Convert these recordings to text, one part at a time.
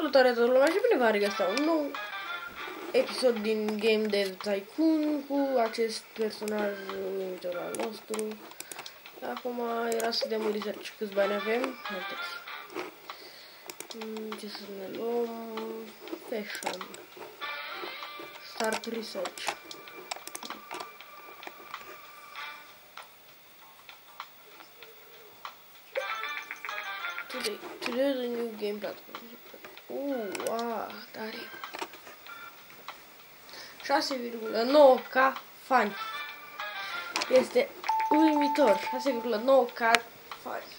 Salutare toată lumea și bine v-am regăsit la un nou episod din Game Dev Tycoon cu acest personaj numitor al nostru. Acum era să dăm un research câți bani avem. Uitați. Ce să ne luăm? Fashion. Start research. Today the new game platform. Tare. 6,9k fani. Este uimitor. 6,9k fani.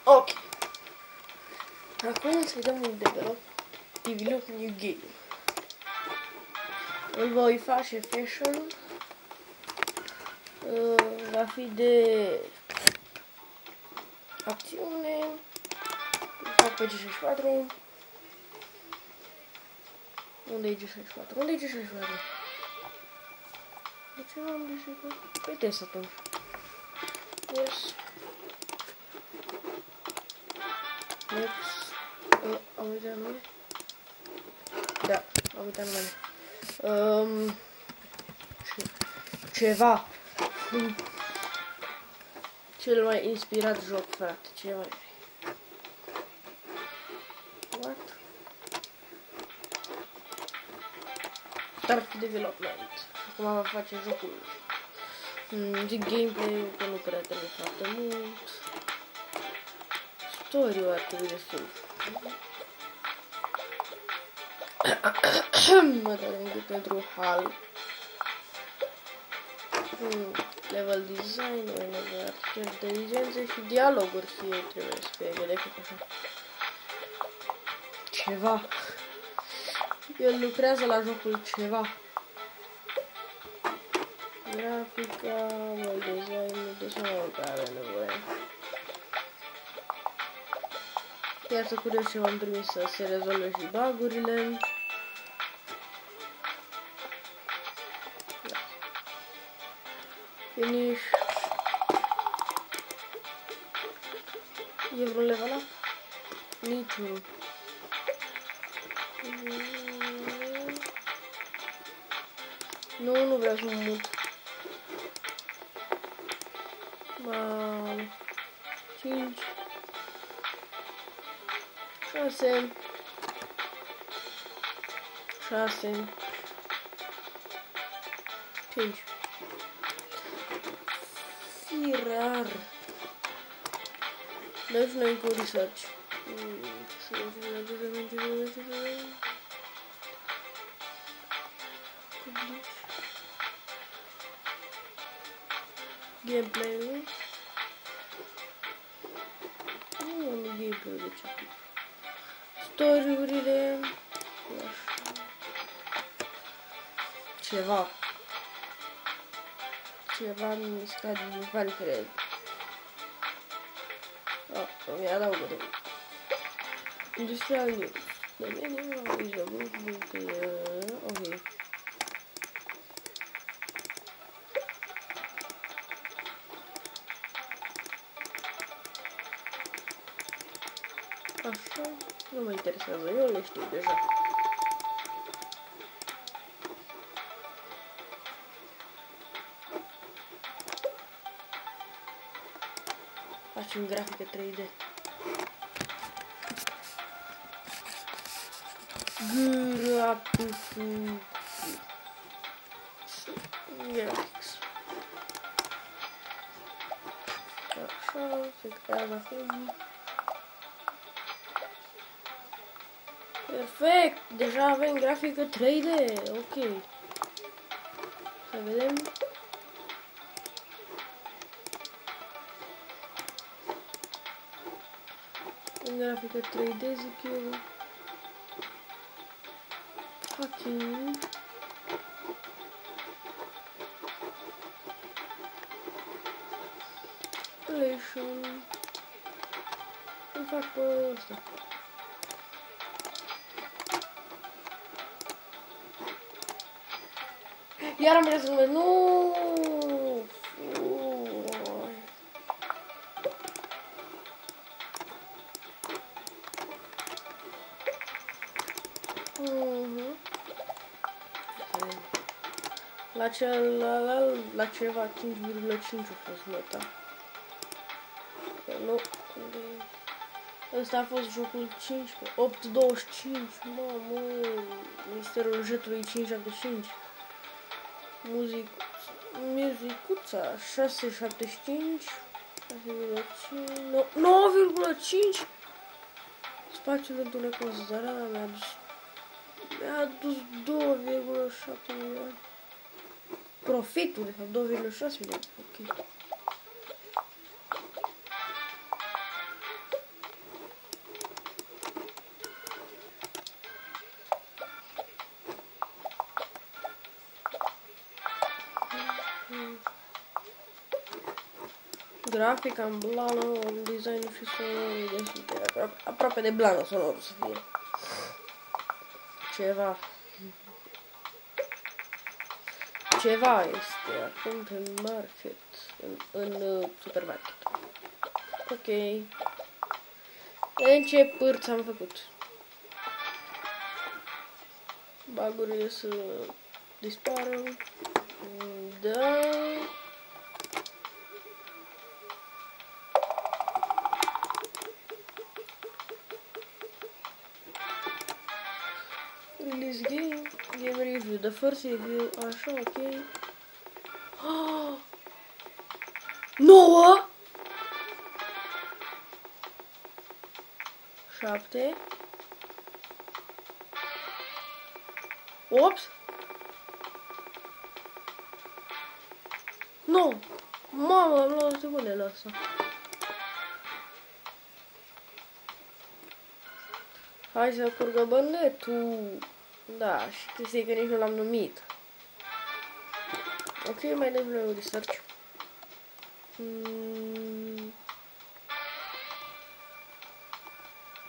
Ok. Acum să-i dăm un develop new game. Îl voi face fashion. Va fi de acțiune. Fac pe G64. Unde e G64? Unde e G64? De ce nu am G64? Păi test atunci. Yes. Next. Am uitat numele? Da, am uitat numele. Ceva. Cel mai inspirat joc, frate. Ce mai vrei? What? Start development. Acum va face jocul. Zic gameplay, că nu prea trebuie foarte mult. Story-ul ar trebui destul. Mă doare în gât pentru hal. Level design, level inteligență și dialoguri trebuie să fie gădecit așa. Ceva. El lucrează la jocul ceva. Grafica, level design, de ce nu prea are nevoie. Iar să curios ce v-am trimis să se rezolve și bug-urile. Finish. E vreun level up? Niciunul. Nu vreau să mă mut. Mamă. 5 6 5 Firar. Deci noi cu research. Gameplay-ul. Nu gameplay de ce. Story-urile. Ceva mișcat din bani, cred. Mi adaugă de Industrial News. Ok. Așa, nu mă interesează, eu le știu deja. Facem grafică 3D. Graphics. Așa, se creează acum. Perfect! Deja avem grafică 3D. Ok. Să vedem. Grafică 3D, zic eu. Hacking. Relation. Îl fac pe ăsta. Iar am vrea să numesc. Nu! La ceva 5,5 a fost nota. Nu. Ăsta a fost jocul 5, 8.25, mamă, Misterul Jetului 575. Muzicuța 6.75, 9,5. Spațiul întunecos, dar mi-a adus 2,7 milioane. Profitul, de fapt, 2,6 milioane. Ok. Grafica în blană, designul și sonorul destul de aproape de blană sonorul să fie. Ceva este acum pe market, în supermarket. Ok. În ce părți am făcut? Bagurile să dispară. Da. Release game review, the first review, așa, ok. 9 7 8 9. Mamă, am luat secundele astea. Hai să curgă bănetul. Da, și chestia că nici nu l-am numit. Ok, mai dăm noi un research.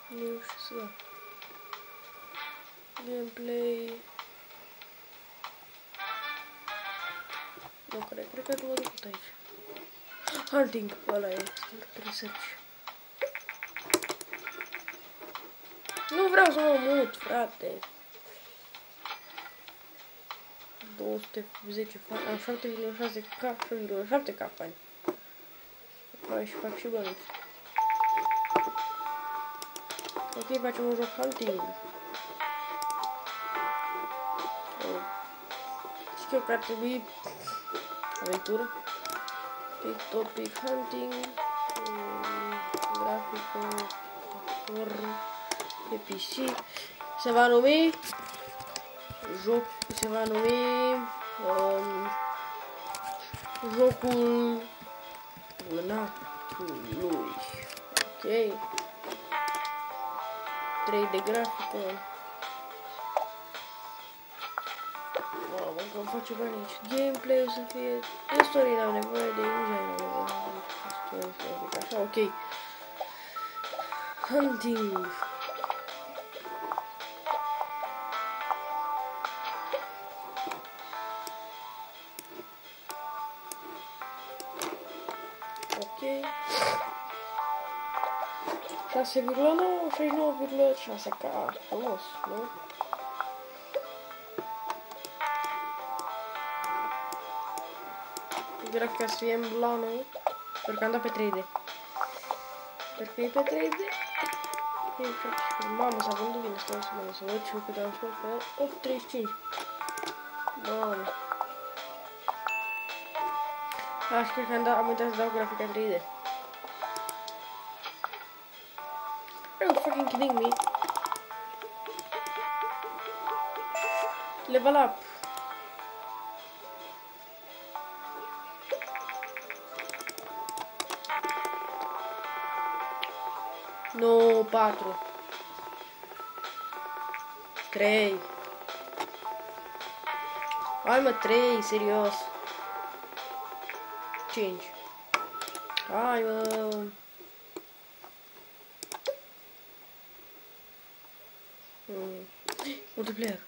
Nu știu să dau. Gameplay. Nu cred că nu l-am aici. Hunting, ăla e, research. Nu vreau să mă mut, frate. 210 fani, am 7,6k, 7,7k fani. Mai și fac și bănuți. Ok, facem un joc hunting. Știu că ar trebui aventură. Ok, topic hunting. Grafică. Actor. Pe PC. Se va numi joc, se va numi jocul vânatului. Ok. 3D grafică. Wow, încă face bani aici. Gameplay o să fie de story, n-am nevoie de engine, așa, ok. Hunting. Ok. 6,9, 69,6k. Frumos, nu? Grafica să fie în blană. Sper că am dat pe 3D. Sper că e pe 3D. Mamă, s-a vândut bine, stai să văd și cât am scos pe 8,35. Mamă. Și cred că am uitat să dau grafica 3D. Are you fucking kidding me? Level up. No, 4 3. Hai mă, 3, serios. 5. Hai mă. Multiplayer.